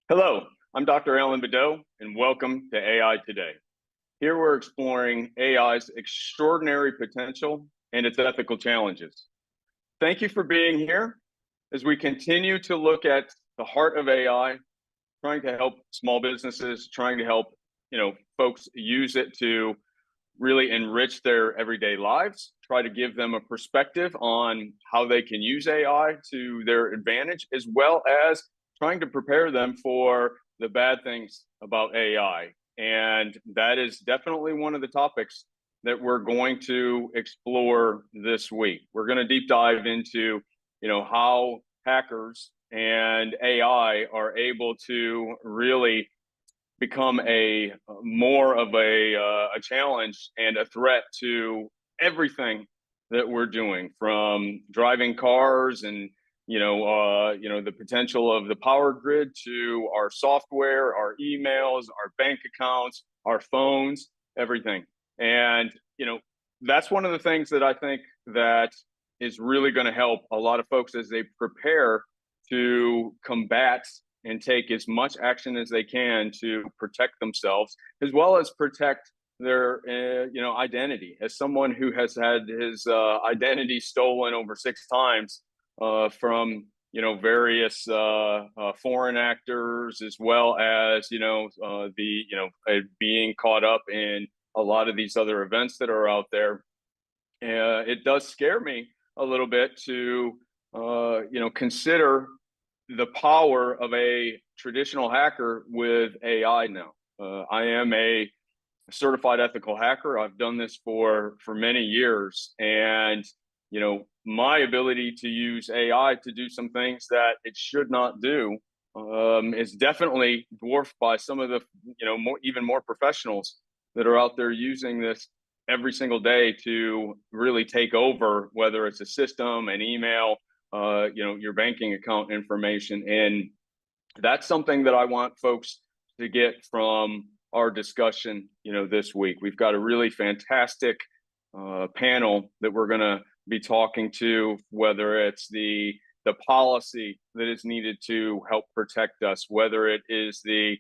Hello, I'm Dr. Alan Badeau, and welcome to AI Today. Here we're exploring AI's extraordinary potential and its ethical challenges. Thank you for being here as we continue to look at the heart of AI, trying to help small businesses, trying to help folks use it to really enrich their everyday lives, try to give them a perspective on how they can use AI to their advantage, as well as trying to prepare them for the bad things about AI. And that is definitely one of the topics that we're going to explore this week. We're going to deep dive into, how hackers and AI are able to really become a more of a challenge and a threat to everything that we're doing, from driving cars and the potential of the power grid to our software, our emails, our bank accounts, our phones, everything. And that's one of the things that I think that is really going to help a lot of folks as they prepare to combat and take as much action as they can to protect themselves, as well as protect their identity. As someone who has had his identity stolen over 6 times from various foreign actors, as well as being caught up in a lot of these other events that are out there, it does scare me a little bit to consider the power of a traditional hacker with AI now. I am a certified ethical hacker. I've done this for many years, and my ability to use AI to do some things that it should not do is definitely dwarfed by some of the even more professionals that are out there using this every single day to really take over, whether it's a system, an email, your banking account information. And that's something that I want folks to get from our discussion, this week. We've got a really fantastic panel that we're going to be talking to, whether it's the policy that is needed to help protect us, whether it is the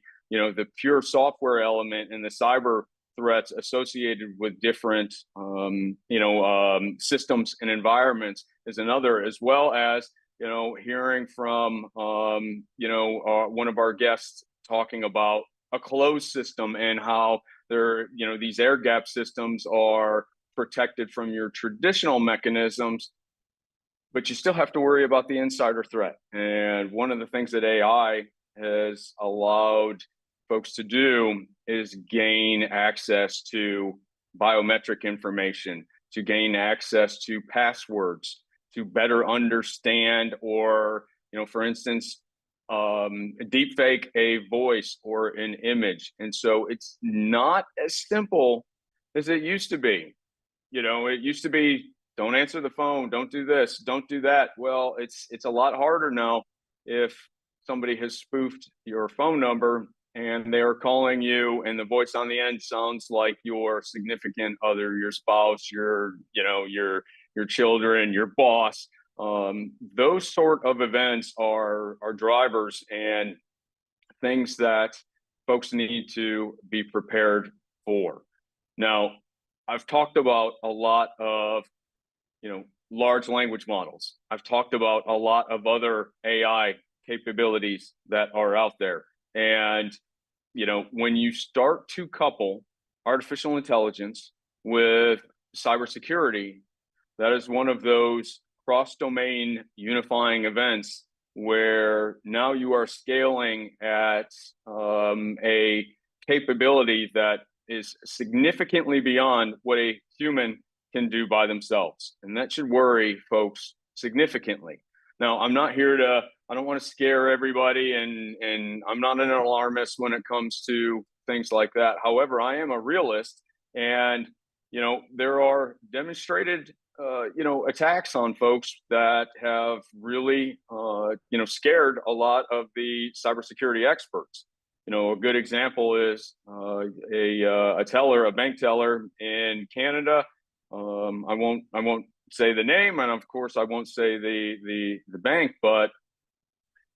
pure software element and the cyber threats associated with different systems and environments is another, as well as hearing from one of our guests talking about a closed system and how these air gap systems are protected from your traditional mechanisms, but you still have to worry about the insider threat. And one of the things that AI has allowed folks to do is gain access to biometric information, to gain access to passwords, to better understand, or for instance, deep fake a voice or an image. And so it's not as simple as it used to be. It used to be, don't answer the phone, don't do this, don't do that. Well, it's a lot harder now if somebody has spoofed your phone number and they are calling you, and the voice on the end sounds like your significant other, your spouse, your children, your boss. Those sort of events are drivers and things that folks need to be prepared for. Now, I've talked about a lot of large language models. I've talked about a lot of other AI capabilities that are out there. And when you start to couple artificial intelligence with cybersecurity, that is one of those cross-domain unifying events where now you are scaling at a capability that is significantly beyond what a human can do by themselves. And that should worry folks significantly. Now, I'm not here to, I don't want to scare everybody, and I'm not an alarmist when it comes to things like that. However, I am a realist, and there are demonstrated attacks on folks that have really scared a lot of the cybersecurity experts. A good example is a bank teller in Canada. I won't say the name, and of course I won't say the bank, but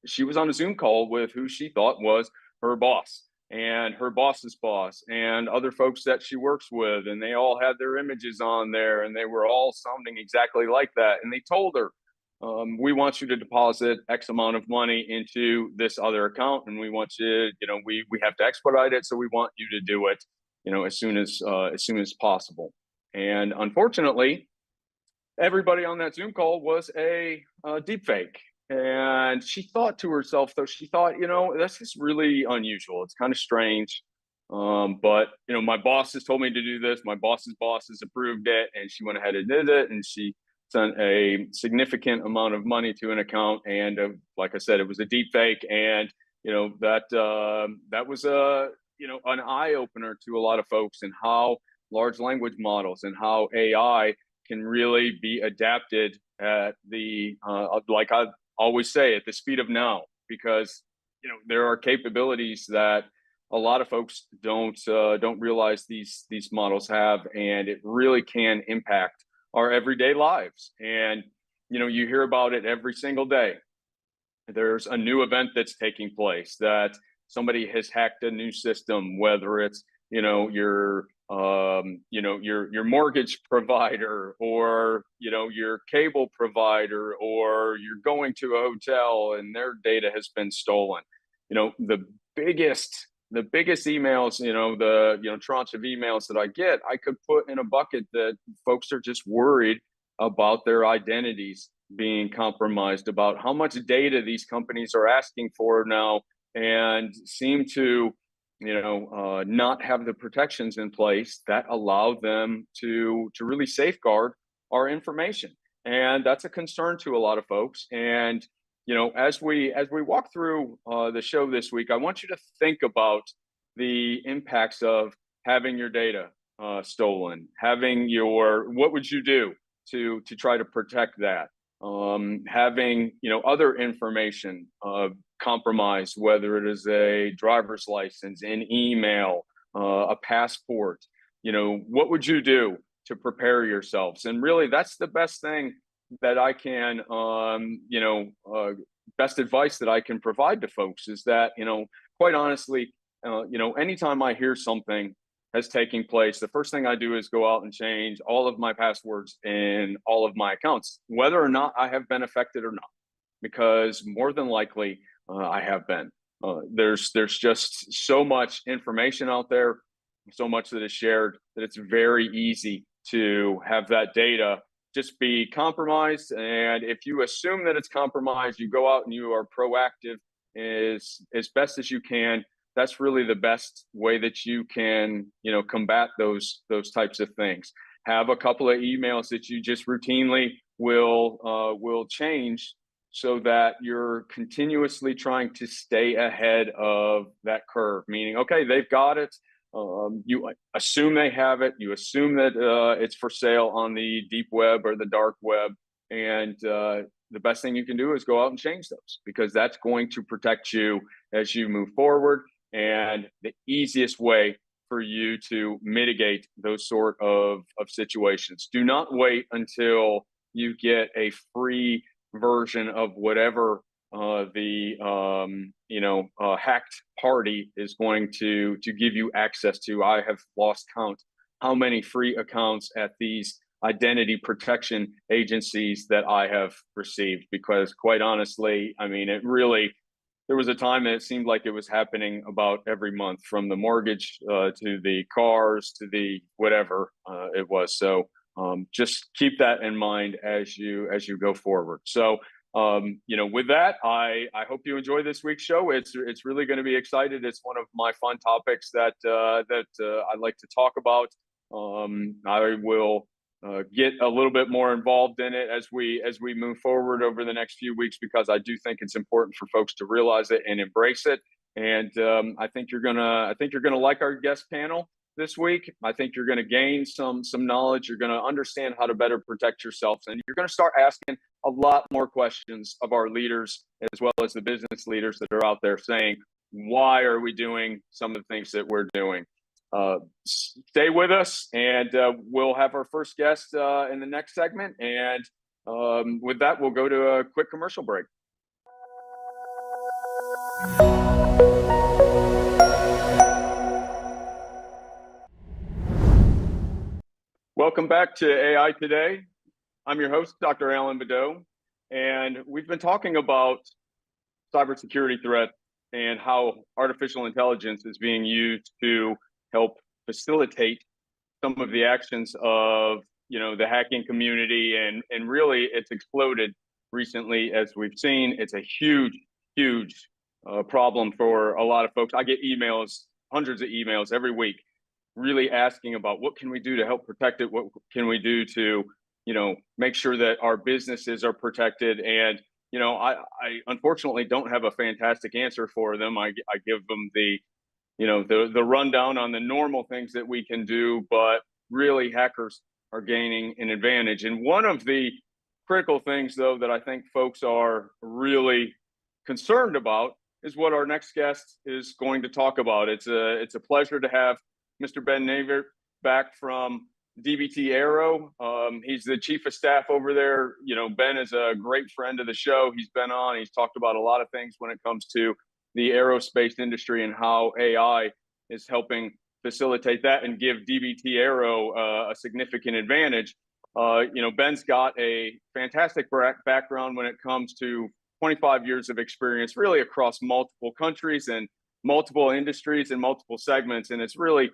she was on a Zoom call with who she thought was her boss and her boss's boss and other folks that she works with. And they all had their images on there and they were all sounding exactly like that. And they told her, we want you to deposit X amount of money into this other account. And we want you, we have to expedite it. So we want you to do it, as soon as possible. And unfortunately, everybody on that Zoom call was a deep fake. And she thought to herself, though, that's just really unusual. It's kind of strange. But, my boss has told me to do this. My boss's boss has approved it. And she went ahead and did it. And she sent a significant amount of money to an account. And like I said, it was a deep fake. And, that was an eye opener to a lot of folks and how large language models and how AI can really be adapted at the like I always say, at the speed of now, because there are capabilities that a lot of folks don't realize these models have, and it really can impact our everyday lives. And you hear about it every single day. There's a new event that's taking place, that somebody has hacked a new system, whether it's your mortgage provider, or your cable provider, or you're going to a hotel and their data has been stolen. The biggest emails, the tranche of emails that I get, I could put in a bucket that folks are just worried about their identities being compromised, about how much data these companies are asking for now, and seem to not have the protections in place that allow them to really safeguard our information. And that's a concern to a lot of folks. And as we walk through the show this week, I want you to think about the impacts of having your data stolen, what would you do to try to protect that? Having other information compromised, whether it is a driver's license, an email, a passport. What would you do to prepare yourselves? And really, that's the best thing that I can, best advice that I can provide to folks is that, quite honestly, anytime I hear something has taken place, the first thing I do is go out and change all of my passwords in all of my accounts, whether or not I have been affected or not, because more than likely I have been. There's just so much information out there, so much that is shared, that it's very easy to have that data just be compromised. And if you assume that it's compromised, you go out and you are proactive as best as you can. That's really the best way that you can, combat those types of things. Have a couple of emails that you just routinely will change, so that you're continuously trying to stay ahead of that curve. Meaning, okay, they've got it. You assume they have it. You assume that it's for sale on the deep web or the dark web, and the best thing you can do is go out and change those, because that's going to protect you as you move forward. And the easiest way for you to mitigate those sort of situations. Do not wait until you get a free version of whatever hacked party is going to give you access to. I have lost count how many free accounts at these identity protection agencies that I have received, because quite honestly, there was a time that it seemed like it was happening about every month, from the mortgage to the cars to the whatever it was. So just keep that in mind as you go forward. So with that, I hope you enjoy this week's show. It's really going to be exciting. It's one of my fun topics that I like to talk about. I will get a little bit more involved in it as we move forward over the next few weeks, because I do think it's important for folks to realize it and embrace it. And I think you're gonna like our guest panel this week. I think you're going to gain some knowledge. You're going to understand how to better protect yourselves, and you're going to start asking a lot more questions of our leaders, as well as the business leaders that are out there, saying, why are we doing some of the things that we're doing? Stay with us, and we'll have our first guest in the next segment. And with that, we'll go to a quick commercial break. Welcome back to AI Today. I'm your host, Dr. Alan Badeau, and we've been talking about cybersecurity threats and how artificial intelligence is being used to help facilitate some of the actions of the hacking community, and really it's exploded recently. As we've seen, it's a huge problem for a lot of folks. I get emails, hundreds of emails every week, really asking about what can we do to help protect it, what can we do to make sure that our businesses are protected. And I unfortunately don't have a fantastic answer for them. I give them the rundown on the normal things that we can do, but really hackers are gaining an advantage. And one of the critical things, though, that I think folks are really concerned about is what our next guest is going to talk about. It's a pleasure to have Mr. Ben Neivert back from DBT Aero. He's the chief of staff over there. Ben is a great friend of the show. He's been on. He's talked about a lot of things when it comes to the aerospace industry and how AI is helping facilitate that and give DBT Aero a significant advantage. Ben's got a fantastic background when it comes to 25 years of experience, really across multiple countries and multiple industries and multiple segments, and it's really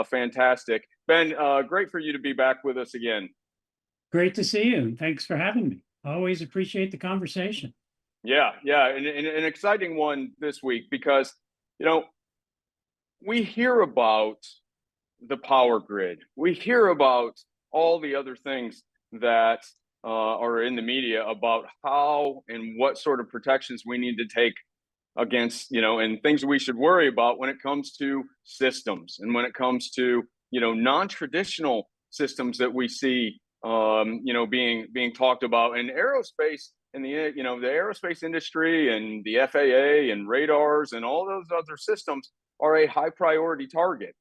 fantastic. Ben, great for you to be back with us again. Great to see you. Thanks for having me. Always appreciate the conversation. Yeah, and an exciting one this week because, we hear about the power grid. We hear about all the other things that are in the media about how and what sort of protections we need to take against, and things we should worry about when it comes to systems and when it comes to, non-traditional systems that we see, being talked about in aerospace and the aerospace industry and the FAA and radars and all those other systems are a high priority target.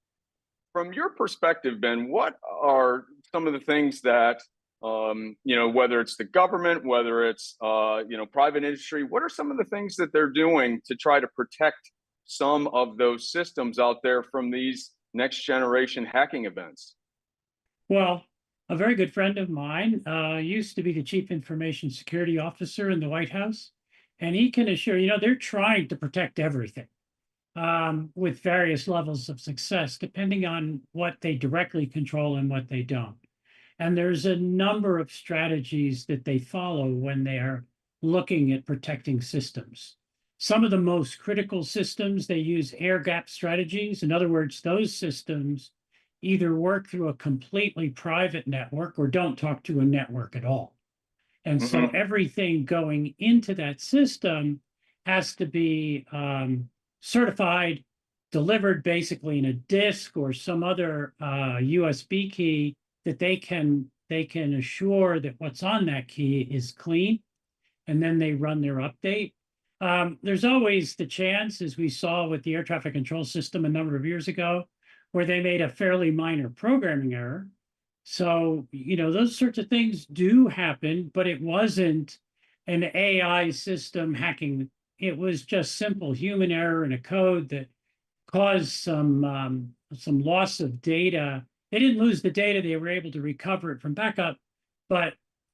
From your perspective, Ben, what are some of the things that whether it's the government, whether it's private industry, what are some of the things that they're doing to try to protect some of those systems out there from these next generation hacking events? Well, a very good friend of mine used to be the chief information security officer in the White House, and he can assure they're trying to protect everything with various levels of success, depending on what they directly control and what they don't. And there's a number of strategies that they follow when they are looking at protecting systems. Some of the most critical systems, they use air gap strategies. In other words, those systems either work through a completely private network or don't talk to a network at all. And so everything going into that system has to be certified, delivered basically in a disk or some other USB key that they can assure that what's on that key is clean, and then they run their update. There's always the chance, as we saw with the air traffic control system a number of years ago, where they made a fairly minor programming error. So, those sorts of things do happen, but it wasn't an AI system hacking. It was just simple human error in a code that caused some loss of data. They didn't lose the data. They were able to recover it from backup. But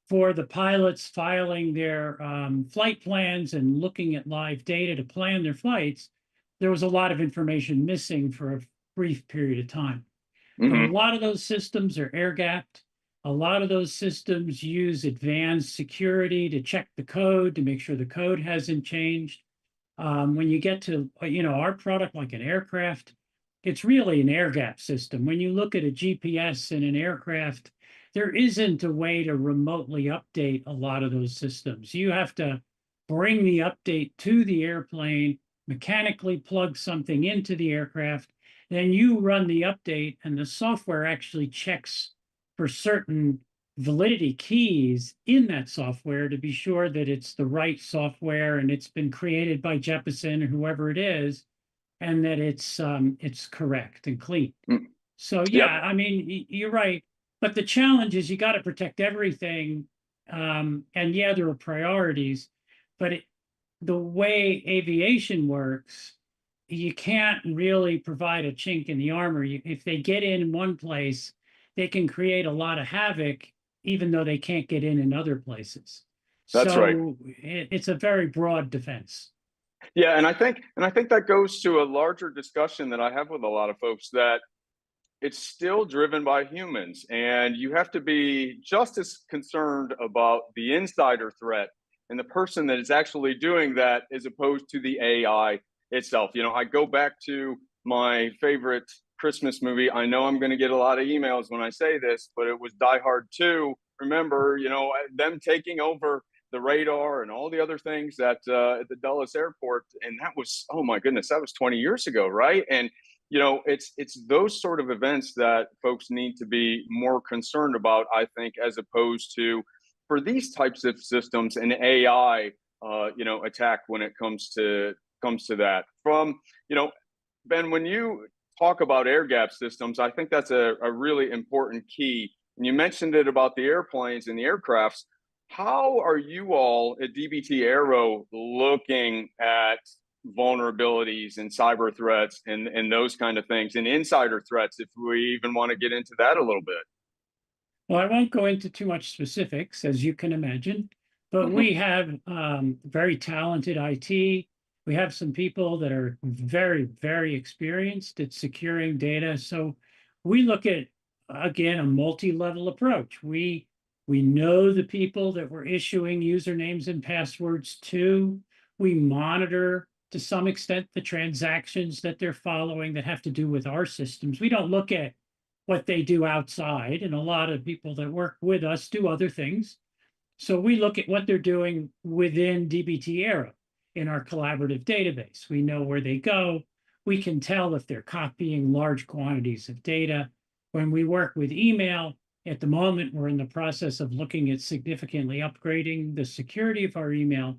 for the pilots filing their flight plans and looking at live data to plan their flights, there was a lot of information missing for a brief period of time. But a lot of those systems are air gapped. A lot of those systems use advanced security to check the code, to make sure the code hasn't changed. When you get to, our product, like an aircraft, it's really an air gap system. When you look at a GPS in an aircraft, there isn't a way to remotely update a lot of those systems. You have to bring the update to the airplane, mechanically plug something into the aircraft, then you run the update, and the software actually checks for certain validity keys in that software to be sure that it's the right software and it's been created by Jeppesen or whoever it is, and that it's correct and clean. So yeah, I mean, you're right. But the challenge is you got to protect everything. And yeah, there are priorities, but the way aviation works, you can't really provide a chink in the armor. If they get in one place, they can create a lot of havoc, even though they can't get in other places. That's right. So it's a very broad defense. Yeah, and I think that goes to a larger discussion that I have with a lot of folks, that it's still driven by humans, and you have to be just as concerned about the insider threat and the person that is actually doing that, as opposed to the AI itself. I go back to my favorite Christmas movie. I know I'm going to get a lot of emails when I say this, but it was Die Hard 2. Remember, them taking over the radar and all the other things at the Dulles Airport, and that was, oh my goodness, that was 20 years ago, right? And it's those sort of events that folks need to be more concerned about, I think, as opposed to, for these types of systems, an AI attack when it comes to that. From Ben, when you talk about air gap systems, I think that's a really important key. And you mentioned it about the airplanes and the aircrafts. How are you all at DBT Aero looking at vulnerabilities and cyber threats and those kind of things, and insider threats, if we even want to get into that a little bit? Well, I won't go into too much specifics, as you can imagine, but Hmm. we have very talented IT. We have some people that are very, very experienced at securing data. So we look at, again, a multi-level approach. We know the people that we're issuing usernames and passwords to. We monitor to some extent the transactions that they're following that have to do with our systems. We don't look at what they do outside, and a lot of people that work with us do other things. So we look at what they're doing within DBT Aero in our collaborative database. We know where they go. We can tell if they're copying large quantities of data. When we work with email, at the moment, we're in the process of looking at significantly upgrading the security of our email.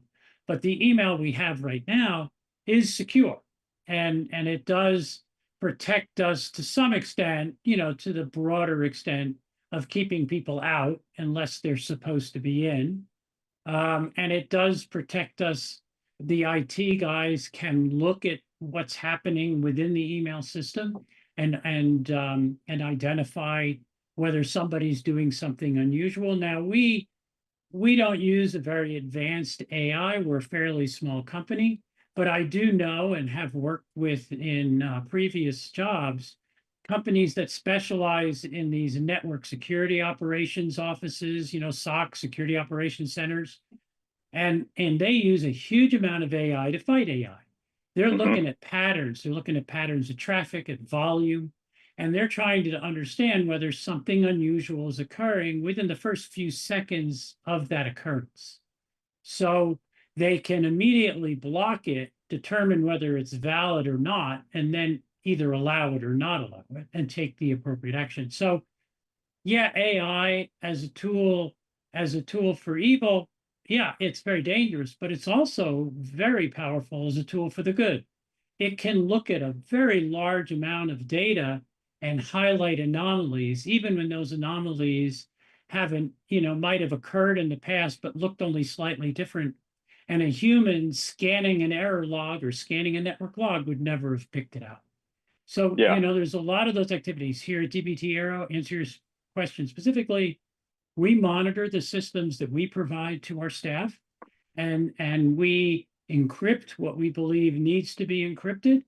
But the email we have right now is secure, and it does protect us to some extent, to the broader extent of keeping people out unless they're supposed to be in. And it does protect us. The IT guys can look at what's happening within the email system and identify whether somebody's doing something unusual. Now, we don't use a very advanced AI. We're a fairly small company, but I do know and have worked with in previous jobs, companies that specialize in these network security operations offices, SOC, security operations centers, and they use a huge amount of AI to fight AI. They're looking Hmm. at patterns. They're looking at patterns of traffic, at volume, and they're trying to understand whether something unusual is occurring within the first few seconds of that occurrence. So they can immediately block it, determine whether it's valid or not, and then either allow it or not allow it and take the appropriate action. So yeah, AI as a tool for evil, yeah, it's very dangerous, but it's also very powerful as a tool for the good. It can look at a very large amount of data and highlight anomalies, even when those anomalies haven't, might have occurred in the past, but looked only slightly different. And a human scanning an error log or scanning a network log would never have picked it out. So, Yeah. there's a lot of those activities here at DBT Aero. Answer your question specifically, we monitor the systems that we provide to our staff, and we encrypt what we believe needs to be encrypted.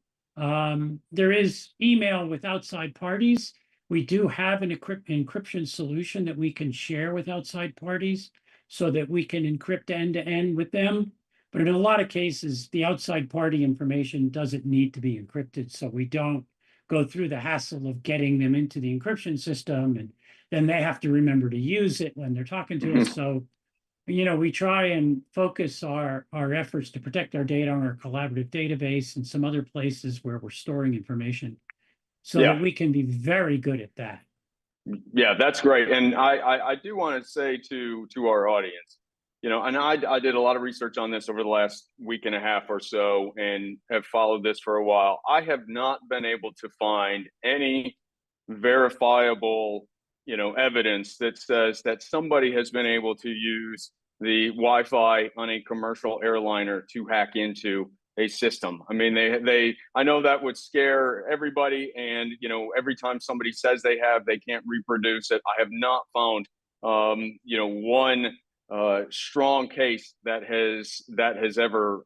There is email with outside parties. We do have an encryption solution that we can share with outside parties so that we can encrypt end to end with them. But in a lot of cases, the outside party information doesn't need to be encrypted. So we don't go through the hassle of getting them into the encryption system. And then they have to remember to use it when they're talking to us. Hmm. So we try and focus our efforts to protect our data on our collaborative database and some other places where we're storing information so that Yeah. we can be very good at that. Yeah, that's great. And I do want to say to our audience, and I did a lot of research on this over the last week and a half or so, and have followed this for a while. I have not been able to find any verifiable, evidence that says that somebody has been able to use the Wi-Fi on a commercial airliner to hack into a system. I mean, I know that would scare everybody, and every time somebody says they can't reproduce it. I have not found one strong case that has ever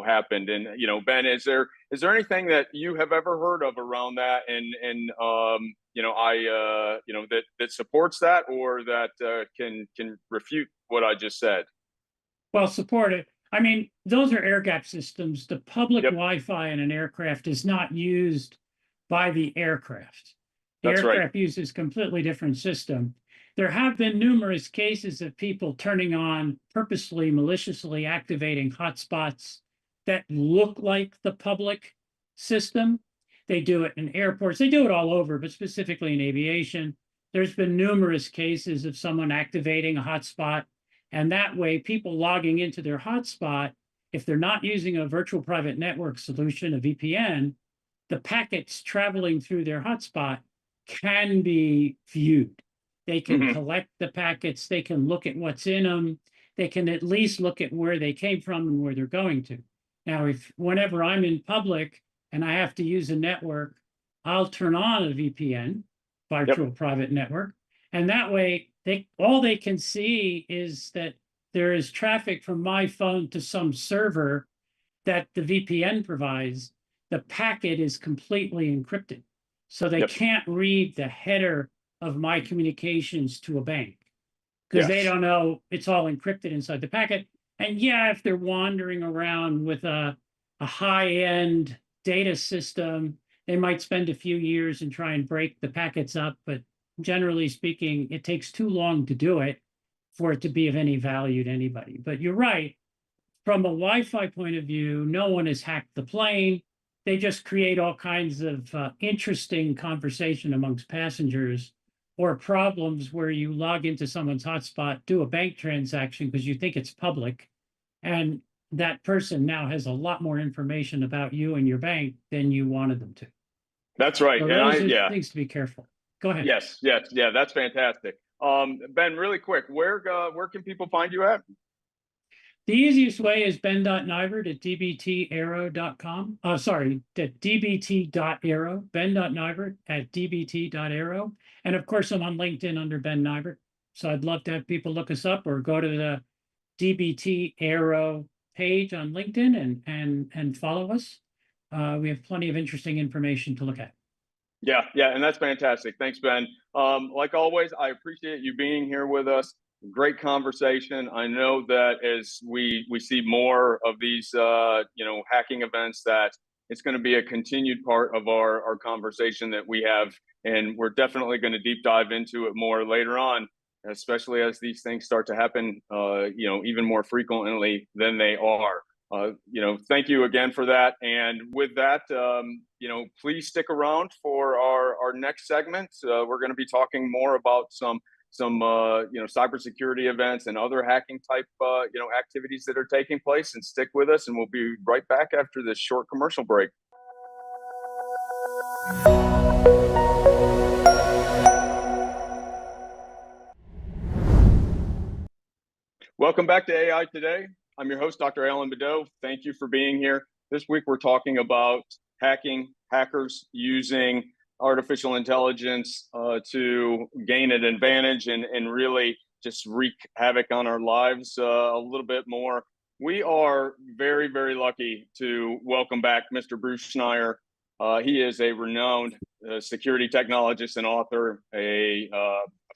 happened. And Ben, is there anything that you have ever heard of around that, and that supports that, or that can refute what I just said? Well, support it. I mean, those are air gap systems. The public Yep. Wi-Fi in an aircraft is not used by the aircraft. The That's right. aircraft uses completely different system. There have been numerous cases of people turning on, purposely, maliciously activating hotspots that look like the public system. They do it in airports. They do it all over, but specifically in aviation. There's been numerous cases of someone activating a hotspot, and that way people logging into their hotspot, if they're not using a virtual private network solution, a VPN, the packets traveling through their hotspot can be viewed. They can collect the packets. They can look at what's in them. They can at least look at where they came from and where they're going to. Now, whenever I'm in public and I have to use a network, I'll turn on a VPN, virtual private network, and that way all they can see is that there is traffic from my phone to some server that the VPN provides. The packet is completely encrypted, so they can't read the header of my communications to a bank, because they don't know it's all encrypted inside the packet. And yeah, if they're wandering around with a high-end data system, they might spend a few years and try and break the packets up, but generally speaking, it takes too long to do it for it to be of any value to anybody. But you're right, from a Wi-Fi point of view, no one has hacked the plane. They just create all kinds of interesting conversation amongst passengers, or problems where you log into someone's hotspot, do a bank transaction because you think it's public, and that person now has a lot more information about you and your bank than you wanted them to. That's right. So And those are things to be careful. Go ahead. Yes, yeah, that's fantastic. Ben, really quick, where can people find you at? The easiest way is ben.neivert at dbtaero.com. Sorry, at dbt.aero, ben.neivert at dbt.aero. And of course, I'm on LinkedIn under Ben Neivert. So I'd love to have people look us up, or go to the DBT Aero page on LinkedIn and follow us. We have plenty of interesting information to look at. Yeah, and that's fantastic. Thanks, Ben. Like always, I appreciate you being here with us. Great conversation. I know that as we see more of these hacking events, that it's going to be a continued part of our conversation that we have, and we're definitely going to deep dive into it more later on, especially as these things start to happen even more frequently than they are. Thank you again for that. And with that, please stick around for our next segment. We're going to be talking more about some cybersecurity events and other hacking type activities that are taking place. And stick with us, and we'll be right back after this short commercial break. Welcome back to AI Today. I'm your host, Dr. Alan Badeau. Thank you for being here. This week, we're talking about hackers using artificial intelligence to gain an advantage and really just wreak havoc on our lives a little bit more. We are very, very lucky to welcome back Mr. Bruce Schneier. He is a renowned security technologist and author, a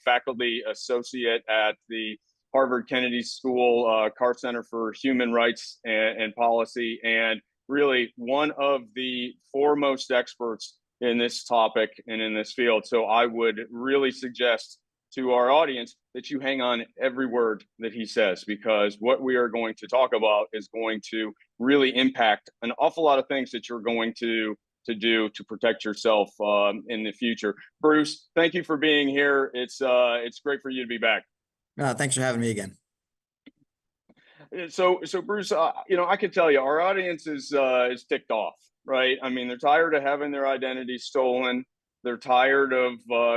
faculty associate at the Harvard Kennedy School Carr Center for Human Rights and Policy, and really one of the foremost experts in this topic and in this field. So I would really suggest to our audience that you hang on every word that he says, because what we are going to talk about is going to really impact an awful lot of things that you're going to do to protect yourself in the future. Bruce, thank you for being here. It's great for you to be back. Thanks for having me again. So Bruce, I can tell you our audience is ticked off, right? I mean, they're tired of having their identity stolen. They're tired of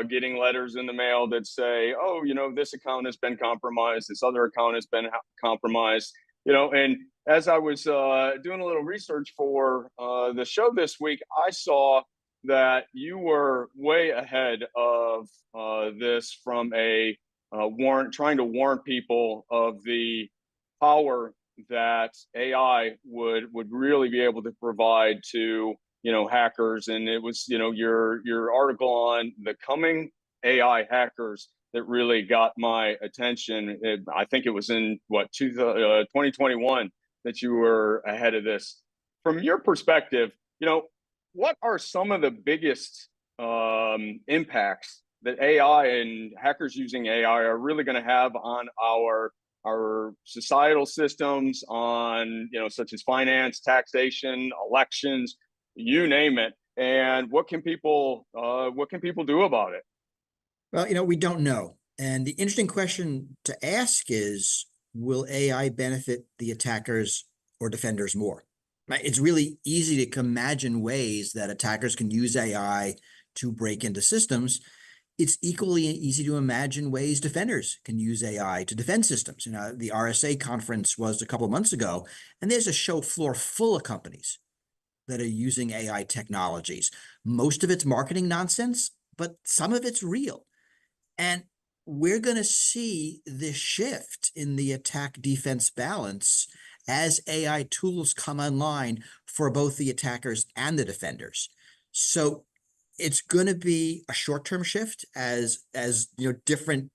getting letters in the mail that say, oh, this account has been compromised, this other account has been compromised, and as I was doing a little research for the show this week, I saw that you were way ahead of this from a trying to warn people of the power that AI would really be able to provide to hackers. And it was your article on the coming AI hackers that really got my attention. I think it was in 2021 that you were ahead of this. From your perspective, what are some of the biggest impacts that AI and hackers using AI are really going to have on our societal systems, on such as finance, taxation, elections, you name it? And what can people do about it? Well, we don't know. And the interesting question to ask is, will AI benefit the attackers or defenders more? Right? It's really easy to imagine ways that attackers can use AI to break into systems. It's equally easy to imagine ways defenders can use AI to defend systems. The RSA conference was a couple of months ago, and there's a show floor full of companies that are using AI technologies. Most of it's marketing nonsense, but some of it's real. And we're going to see this shift in the attack-defense balance as AI tools come online for both the attackers and the defenders. So it's going to be a short-term shift as different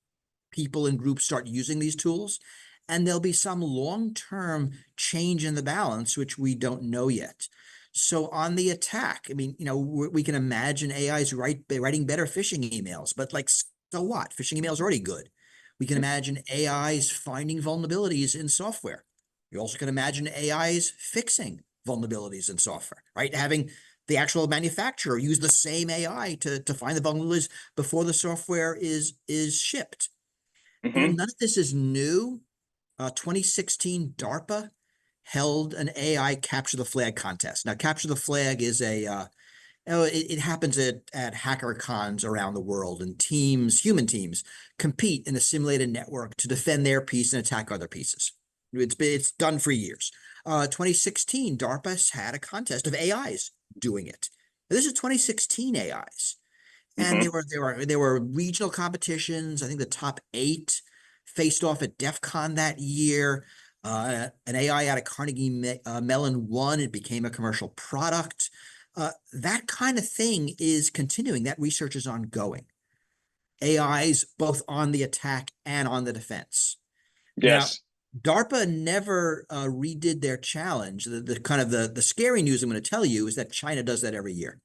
people and groups start using these tools, and there'll be some long-term change in the balance, which we don't know yet. So on the attack, I mean, we can imagine AI's writing better phishing emails, but so what? Phishing emails are already good. We can imagine AI's finding vulnerabilities in software. We also can imagine AI's fixing vulnerabilities in software, right? Having the actual manufacturer use the same AI to find the vulnerabilities before the software is shipped. Mm-hmm. None of this is new. 2016, DARPA held an AI capture the flag contest. Now, capture the flag is it happens at hacker cons around the world, and human teams, compete in a simulated network to defend their piece and attack other pieces. It's done for years. 2016, DARPA had a contest of AIs doing it. Now, this is 2016 AIs, and there were regional competitions. I think the top 8 faced off at DEF CON that year. An AI out of Carnegie Mellon won. It became a commercial product. That kind of thing is continuing. That research is ongoing. AIs both on the attack and on the defense. Yes. Now, DARPA never redid their challenge. The scary news I'm going to tell you is that China does that every year.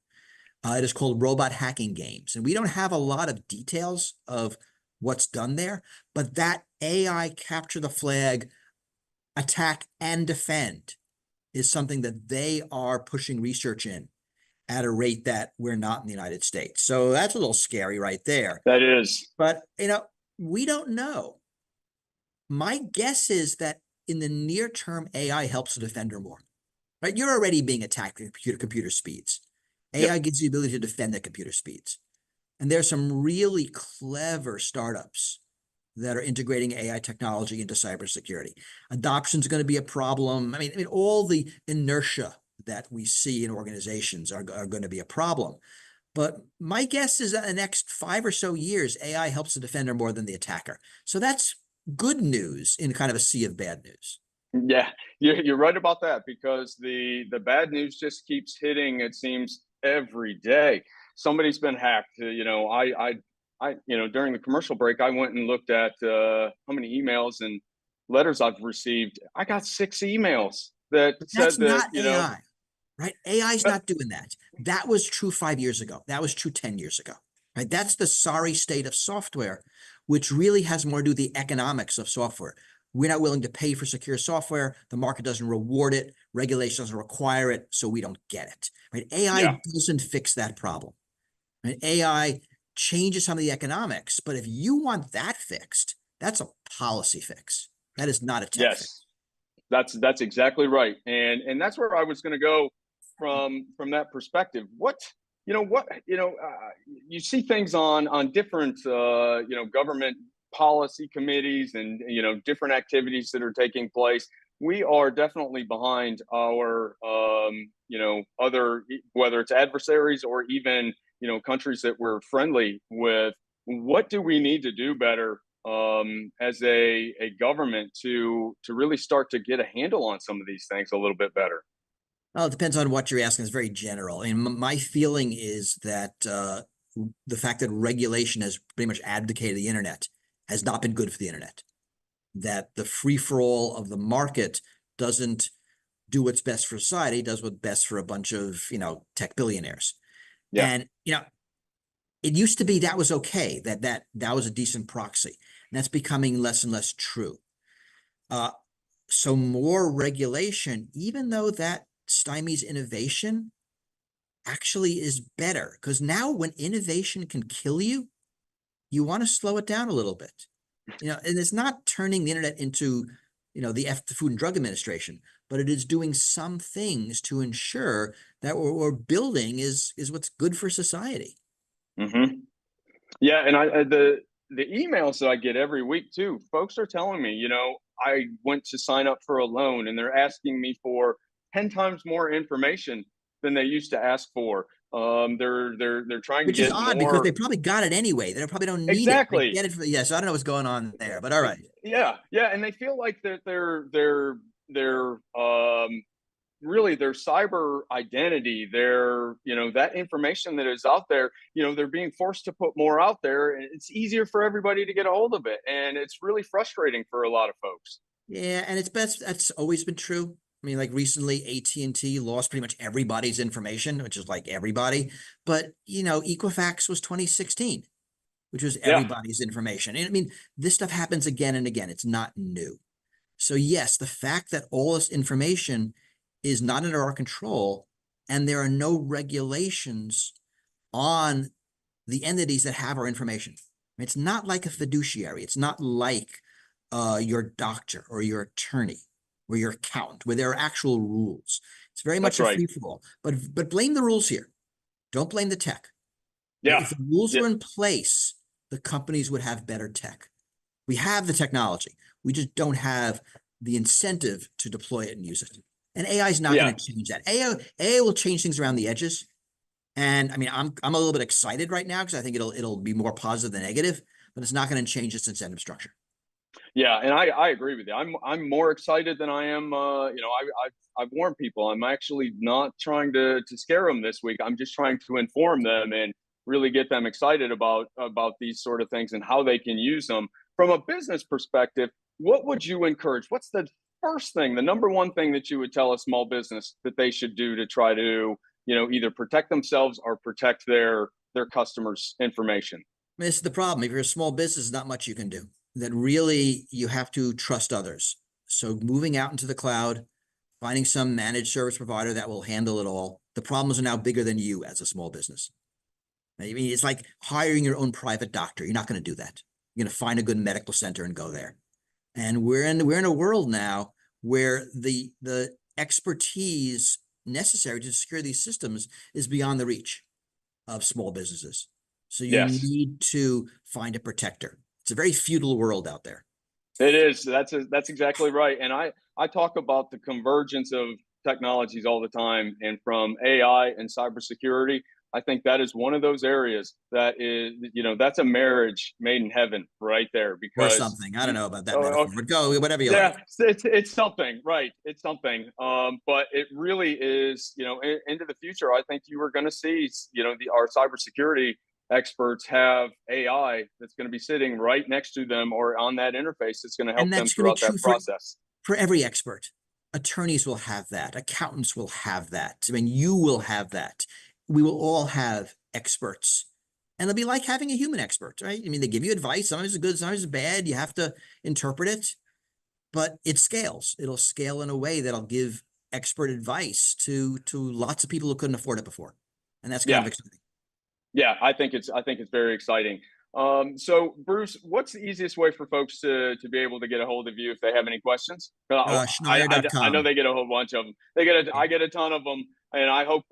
It is called robot hacking games, and we don't have a lot of details of what's done there, but that AI capture the flag, attack and defend is something that they are pushing research in at a rate that we're not in the United States. So that's a little scary right there. That is. But, we don't know. My guess is that in the near term, AI helps the defender more, right? You're already being attacked with computer speeds. AI gives you the ability to defend the computer speeds. And there's some really clever startups that are integrating AI technology into cybersecurity. Adoption is going to be a problem. I mean, all the inertia that we see in organizations are going to be a problem. But my guess is that in the next 5 or so years, AI helps the defender more than the attacker. So that's good news in kind of a sea of bad news. Yeah, you're right about that, because the bad news just keeps hitting, it seems, every day. Somebody's been hacked. I during the commercial break, I went and looked at how many emails and letters I've received. I got 6 emails that That's said that, not AI, right? AI is not doing that. That was true 5 years ago. That was true 10 years ago, right? That's the sorry state of software, which really has more to do with the economics of software. We're not willing to pay for secure software. The market doesn't reward it. Regulation doesn't require it, so we don't get it, right? AI doesn't fix that problem, right? AI changes some of the economics, but if you want that fixed, that's a policy fix. That is not a tech fix. That's exactly right, and that's where I was going to go from that perspective. What you see things on different government policy committees and different activities that are taking place. We are definitely behind our other, whether it's adversaries or even countries that we're friendly with. What do we need to do better as a government to really start to get a handle on some of these things a little bit better? Well, it depends on what you're asking. It's very general. I mean, my feeling is that the fact that regulation has pretty much abdicated the internet has not been good for the internet. That the free-for-all of the market doesn't do what's best for society, does what's best for a bunch of, tech billionaires. Yeah. And, it used to be that was okay, that was a decent proxy. And that's becoming less and less true. So more regulation, even though that stymies innovation, actually is better, because now when innovation can kill you, you want to slow it down a little bit. And it's not turning the internet into, the Food and Drug Administration, but it is doing some things to ensure that what we're building is what's good for society. Mm-hmm. Yeah, and the emails that I get every week too, folks are telling me, I went to sign up for a loan and they're asking me for 10 times more information than they used to ask for. They're trying Which to is get odd because more. they probably got it anyway. They probably don't need it. They Exactly. get it for, so I don't know what's going on there, but all right. Yeah, and they feel like that they're really their cyber identity, their that information that is out there, they're being forced to put more out there, and it's easier for everybody to get a hold of it, and it's really frustrating for a lot of folks. Yeah, and that's always been true. I mean, like recently AT&T lost pretty much everybody's information, which is like everybody, but Equifax was 2016, which was Yeah. everybody's information. And I mean, this stuff happens again and again. It's not new. So yes, the fact that all this information is not under our control and there are no regulations on the entities that have our information. It's not like a fiduciary. It's not like your doctor or your attorney or your accountant, where there are actual rules. It's very much a free-for-all. But blame the rules here. Don't blame the tech. Yeah. If the rules were in place, the companies would have better tech. We have the technology. We just don't have the incentive to deploy it and use it. And AI is not going to change that. AI will change things around the edges. And I mean, I'm a little bit excited right now because I think it'll be more positive than negative, but it's not going to change its incentive structure. Yeah, and I agree with you. I'm more excited than I am. I've warned people. I'm actually not trying to scare them this week. I'm just trying to inform them and really get them excited about these sort of things and how they can use them from a business perspective. What would you encourage? What's the first thing, the number one thing that you would tell a small business that they should do to try to either protect themselves or protect their customers' information? This is the problem. If you're a small business, not much you can do. That really you have to trust others. So moving out into the cloud, finding some managed service provider that will handle it all. The problems are now bigger than you as a small business. I mean, it's like hiring your own private doctor. You're not going to do that. You're going to find a good medical center and go there. And we're in a world now where the expertise necessary to secure these systems is beyond the reach of small businesses. So you need to find a protector. It's a very feudal world out there. It is. That's exactly right. And I talk about the convergence of technologies all the time, and from AI and cybersecurity, I think that is one of those areas that is, that's a marriage made in heaven right there. Because or something. I don't know about that metaphor, but go whatever you like. It's something, right? It's something. But it really is, into the future. I think you are going to see, our cybersecurity experts have AI that's going to be sitting right next to them or on that interface. It's going to help them throughout that process. For every expert. Attorneys will have that. Accountants will have that. I mean, you will have that. We will all have experts. And it'll be like having a human expert, right? I mean, they give you advice. Sometimes it's good, sometimes it's bad. You have to interpret it, but it scales. It'll scale in a way that'll give expert advice to lots of people who couldn't afford it before. And that's kind of exciting. Yeah, I think it's very exciting. So Bruce, what's the easiest way for folks to be able to get a hold of you if they have any questions? I know Schneier.com. they get a whole bunch of them. I get a ton of them, and I hope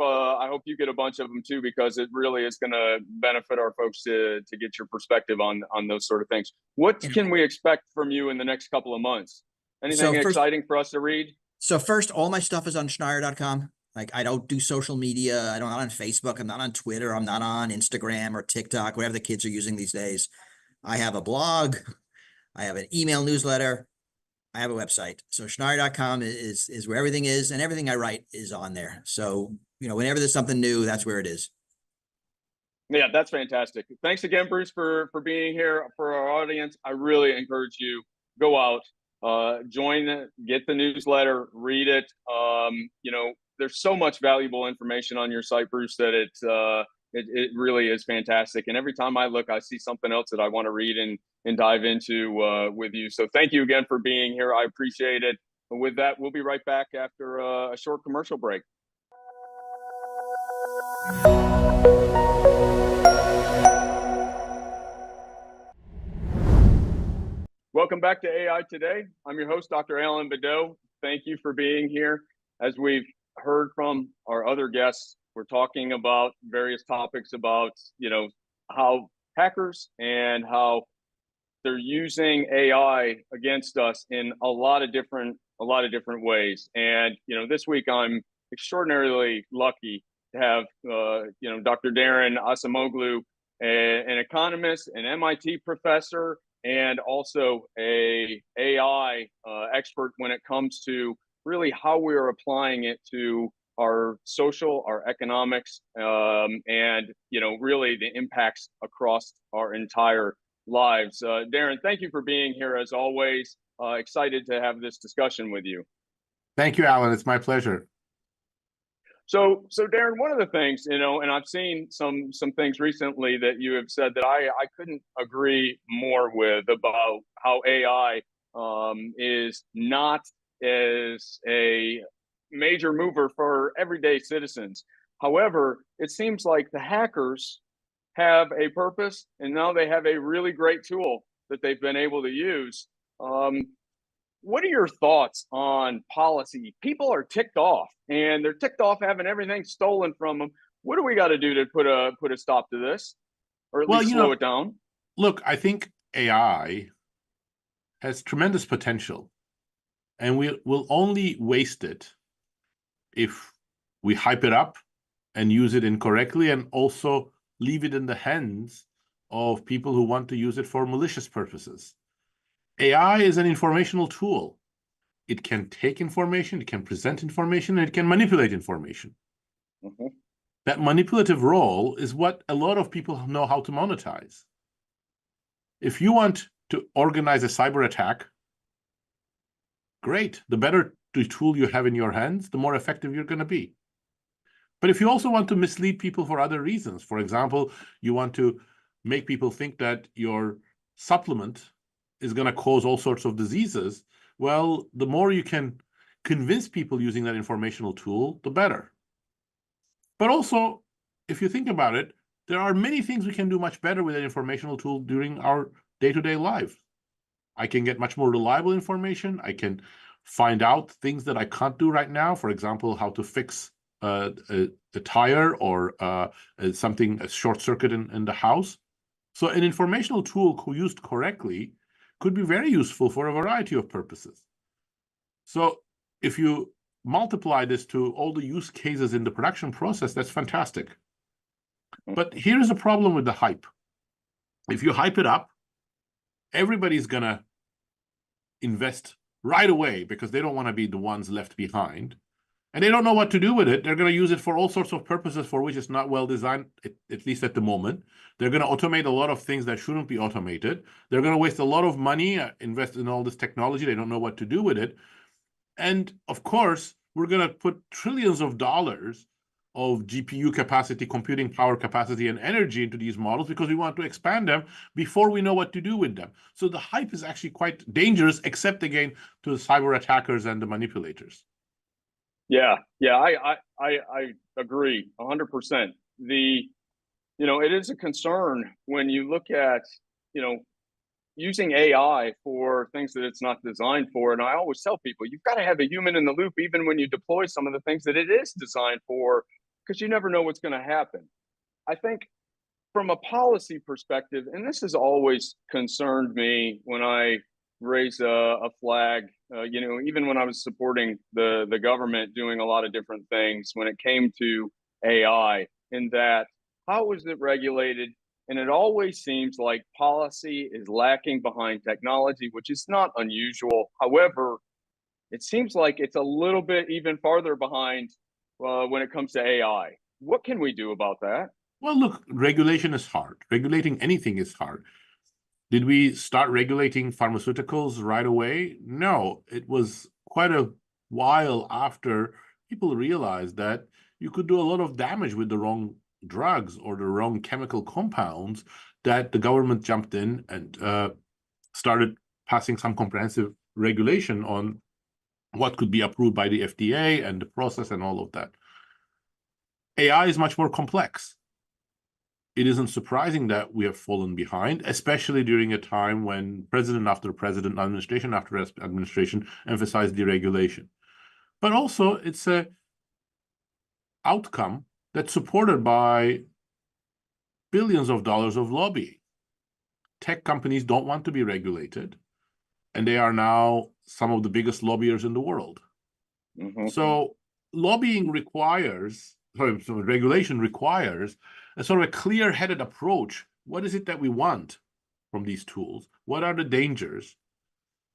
you get a bunch of them too, because it really is going to benefit our folks to get your perspective on those sort of things. What And can we expect from you in the next couple of months? Anything so exciting for us to read? first, all my stuff is on Schneier.com. Like, I don't do social media. I'm not on Facebook. I'm not on Twitter. I'm not on Instagram or TikTok, whatever the kids are using these days. I have a blog. I have an email newsletter. I have a website. So Schneier.com is where everything is, and everything I write is on there. So, whenever there's something new, that's where it is. Yeah, that's fantastic. Thanks again, Bruce, for being here. For our audience, I really encourage you, go out, join, get the newsletter, read it. There's so much valuable information on your site, Bruce, that it really is fantastic. And every time I look, I see something else that I want to read and dive into with you. So thank you again for being here. I appreciate it. And with that, we'll be right back after a short commercial break. Welcome back to AI Today. I'm your host, Dr. Alan Badeau. Thank you for being here. As we've heard from our other guests, we're talking about various topics about, how hackers and how they're using AI against us in a lot of different ways. And, this week I'm extraordinarily lucky to have, Dr. Darren Acemoglu, an economist, an MIT professor, and also a AI expert when it comes to really how we are applying it to our social, our economics, and really the impacts across our entire lives. Darren, thank you for being here as always. Excited to have this discussion with you. Thank you, Alan. It's my pleasure. So Darren, one of the things, and I've seen some things recently that you have said that I couldn't agree more with about how AI is not as a major mover for everyday citizens. However, it seems like the hackers have a purpose, and now they have a really great tool that they've been able to use. What are your thoughts on policy? People are ticked off, and they're ticked off having everything stolen from them. What do we got to do to put a stop to this, or at least slow it down? Look, I think AI has tremendous potential, and we will only waste it if we hype it up and use it incorrectly, and also leave it in the hands of people who want to use it for malicious purposes. AI is an informational tool. It can take information, it can present information, and it can manipulate information. Mm-hmm. That manipulative role is what a lot of people know how to monetize. If you want to organize a cyber attack, great. The better the tool you have in your hands, the more effective you're going to be. But if you also want to mislead people for other reasons, for example, you want to make people think that your supplement is going to cause all sorts of diseases, well, the more you can convince people using that informational tool, the better. But also, if you think about it, there are many things we can do much better with an informational tool during our day-to-day life. I can get much more reliable information. I can find out things that I can't do right now. For example, how to fix a tire or a short circuit in the house. So an informational tool used correctly could be very useful for a variety of purposes. So if you multiply this to all the use cases in the production process, that's fantastic. But here's a problem with the hype. If you hype it up, everybody's going to invest right away because they don't want to be the ones left behind. And they don't know what to do with it. They're going to use it for all sorts of purposes for which it's not well designed, at least at the moment. They're going to automate a lot of things that shouldn't be automated. They're going to waste a lot of money, invest in all this technology. They don't know what to do with it. And of course, we're going to put trillions of dollars of GPU capacity, computing power capacity, and energy into these models because we want to expand them before we know what to do with them. So the hype is actually quite dangerous, except again to the cyber attackers and the manipulators. Yeah, I agree 100%. it is a concern when you look at, using AI for things that it's not designed for. And I always tell people, you've got to have a human in the loop, even when you deploy some of the things that it is designed for, because you never know what's going to happen. I think from a policy perspective, and this has always concerned me when I raise a flag, even when I was supporting the government doing a lot of different things when it came to AI, in that how is it regulated? And it always seems like policy is lacking behind technology, which is not unusual. However, it seems like it's a little bit even farther behind when it comes to AI. What can we do about that? Well, look, regulation is hard. Regulating anything is hard. Did we start regulating pharmaceuticals right away? No, it was quite a while after people realized that you could do a lot of damage with the wrong drugs or the wrong chemical compounds, that the government jumped in and started passing some comprehensive regulation on what could be approved by the FDA and the process and all of that. AI is much more complex. It isn't surprising that we have fallen behind, especially during a time when president after president, administration after administration emphasized deregulation. But also, it's an outcome that's supported by billions of dollars of lobbying. Tech companies don't want to be regulated, and they are now some of the biggest lobbyers in the world. Mm-hmm. So lobbying requires, regulation requires a sort of a clear-headed approach. What is it that we want from these tools? What are the dangers?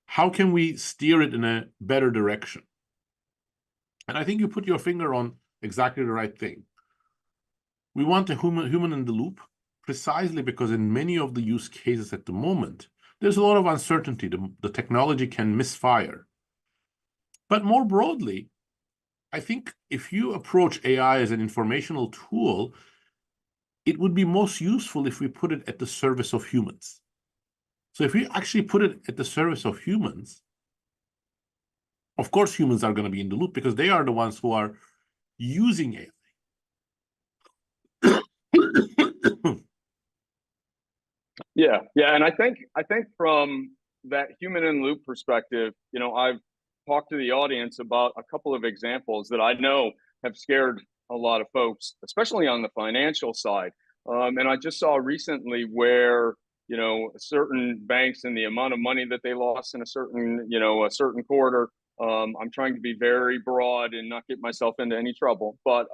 How can we steer it in a better direction? And I think you put your finger on exactly the right thing. We want a human in the loop, precisely because in many of the use cases at the moment, there's a lot of uncertainty. The technology can misfire. But more broadly, I think if you approach AI as an informational tool, it would be most useful if we put it at the service of humans. So if we actually put it at the service of humans, of course humans are going to be in the loop because they are the ones who are using AI. Yeah, and I think from that human in loop perspective, I've talked to the audience about a couple of examples that I know have scared a lot of folks, especially on the financial side. And I just saw recently where, certain banks and the amount of money that they lost in a certain quarter. I'm trying to be very broad and not get myself into any trouble, but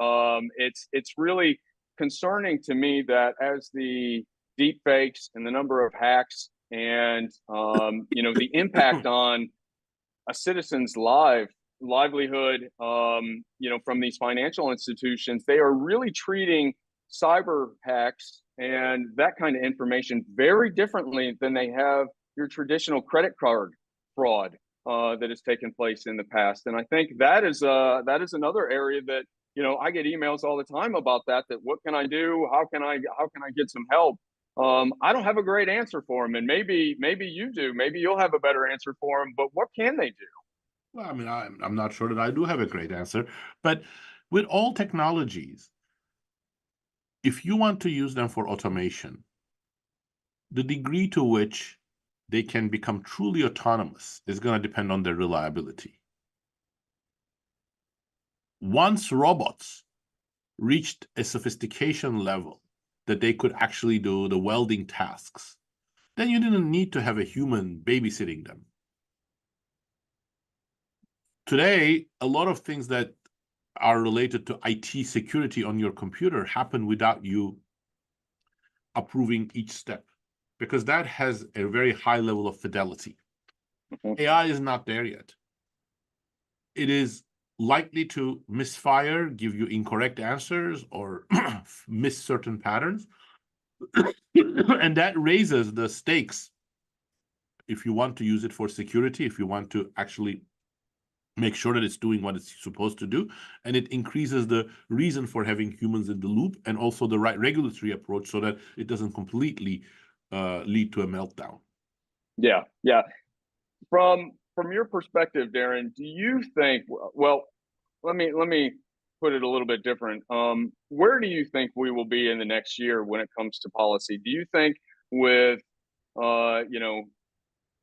it's really concerning to me that as the deep fakes and the number of hacks and the impact on a citizen's livelihood, from these financial institutions, they are really treating cyber hacks and that kind of information very differently than they have your traditional credit card fraud that has taken place in the past. And I think that is another area that, I get emails all the time about that what can I do? How can I get some help? I don't have a great answer for them, and maybe you do. Maybe you'll have a better answer for them. But what can they do? Well, I mean, I'm not sure that I do have a great answer, but with all technologies, if you want to use them for automation, the degree to which they can become truly autonomous is going to depend on their reliability. Once robots reached a sophistication level that they could actually do the welding tasks, then you didn't need to have a human babysitting them. Today, a lot of things that are related to IT security on your computer happen without you approving each step, because that has a very high level of fidelity. AI is not there yet. It is likely to misfire, give you incorrect answers, or miss certain patterns. And that raises the stakes if you want to use it for security, if you want to actually make sure that it's doing what it's supposed to do, and it increases the reason for having humans in the loop and also the right regulatory approach so that it doesn't completely lead to a meltdown. Yeah. From your perspective, Darren, do you think? Well, let me put it a little bit different. Where do you think we will be in the next year when it comes to policy? Do you think with, you know,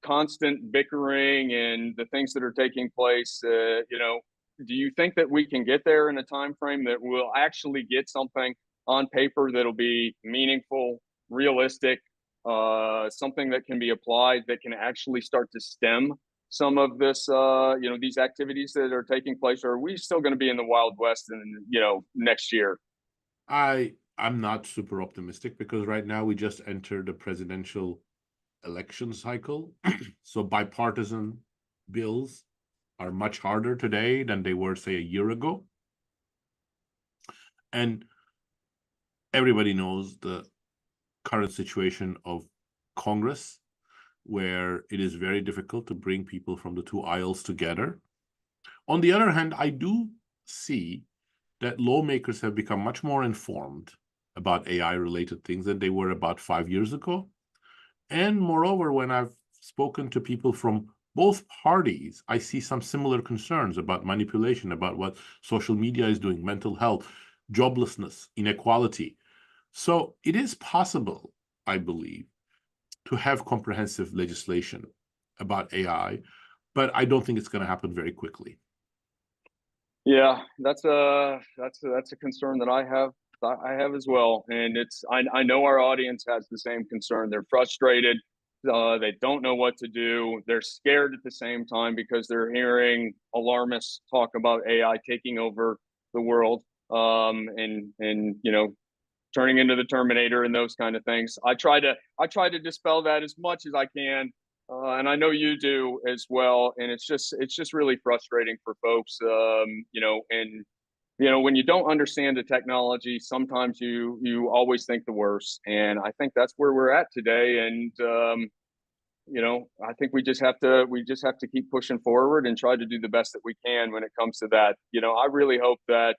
constant bickering and the things that are taking place, you know, do you think that we can get there in a time frame that we'll actually get something on paper that'll be meaningful, realistic, something that can be applied, that can actually start to stem some of this, you know, these activities that are taking place? Or are we still going to be in the Wild West in, you know, next year? I'm not super optimistic because right now we just entered the presidential election cycle. So bipartisan bills are much harder today than they were, say, a year ago. And everybody knows the current situation of Congress, where it is very difficult to bring people from the two aisles together. On the other hand, I do see that lawmakers have become much more informed about AI-related things than they were about 5 years ago. And moreover, when I've spoken to people from both parties, I see some similar concerns about manipulation, about what social media is doing, mental health, joblessness, inequality. So it is possible, I believe, to have comprehensive legislation about AI, but I don't think it's going to happen very quickly. Yeah, that's a concern that I have as well. And I know our audience has the same concern. They're frustrated. They don't know what to do. They're scared at the same time because they're hearing alarmists talk about AI taking over the world, and you know, turning into the Terminator and those kind of things. I try to dispel that as much as I can, and I know you do as well. And it's just really frustrating for folks, you know. And you know, when you don't understand the technology, sometimes you always think the worst. And I think that's where we're at today. And you know, I think we just have to keep pushing forward and try to do the best that we can when it comes to that. You know, I really hope that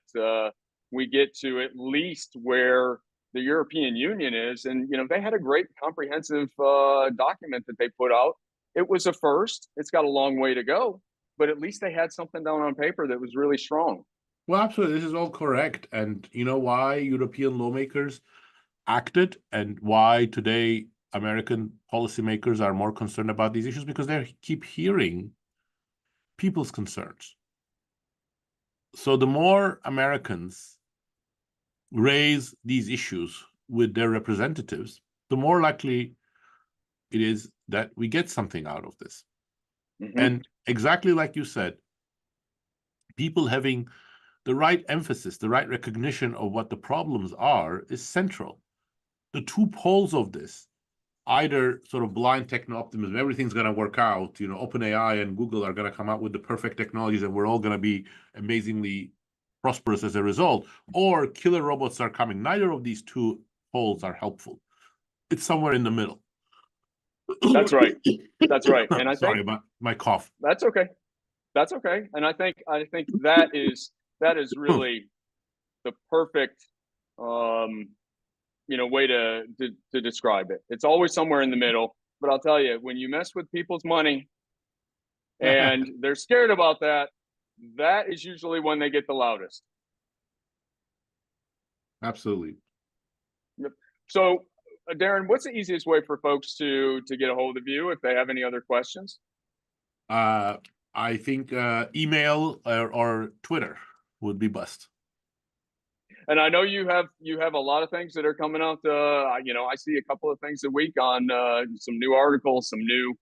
we get to at least where the European Union is. And you know, they had a great comprehensive document that they put out. It was a first. It's got a long way to go, but at least they had something down on paper that was really strong. Well, absolutely. This is all correct. And you know why European lawmakers acted and why today American policymakers are more concerned about these issues? Because they keep hearing people's concerns. So the more Americans raise these issues with their representatives, the more likely it is that we get something out of this. Mm-hmm. And exactly like you said, people having the right emphasis, the right recognition of what the problems are is central. The two poles of this, either sort of blind techno-optimism, everything's going to work out, you know, OpenAI and Google are going to come out with the perfect technologies and we're all going to be amazingly prosperous as a result, or killer robots are coming. Neither of these two poles are helpful. It's somewhere in the middle. That's right. That's right. And I Sorry think about my cough. That's okay. That's okay. And I think that is really the perfect you know, way to describe it. It's always somewhere in the middle. But I'll tell you, when you mess with people's money and they're scared about that, that is usually when they get the loudest. Absolutely. Yep. So, Darren, what's the easiest way for folks to get a hold of you if they have any other questions? I think email or Twitter would be best. And I know you have a lot of things that are coming out. You know, I see a couple of things a week on some new articles, some new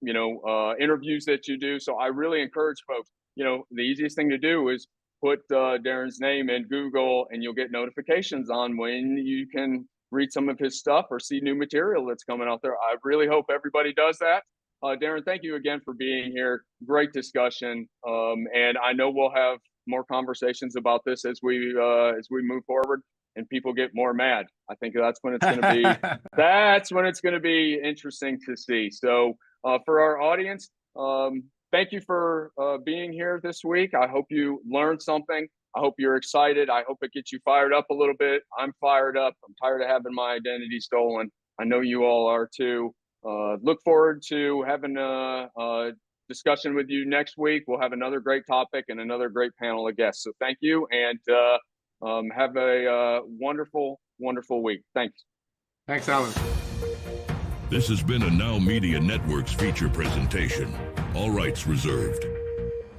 you know, interviews that you do. So I really encourage folks. You know, the easiest thing to do is put Darren's name in Google, and you'll get notifications on when you can read some of his stuff or see new material that's coming out there. I really hope everybody does that. Darren, thank you again for being here. Great discussion, and I know we'll have more conversations about this as we move forward and people get more mad. I think that's when it's going to be interesting to see. So for our audience, thank you for being here this week. I hope you learned something. I hope you're excited. I hope it gets you fired up a little bit. I'm fired up. I'm tired of having my identity stolen. I know you all are too. Look forward to having discussion with you next week. We'll have another great topic and another great panel of guests. So thank you, and have a wonderful, wonderful week. Thanks. Thanks, Alan. This has been a Now Media Networks feature presentation. All rights reserved.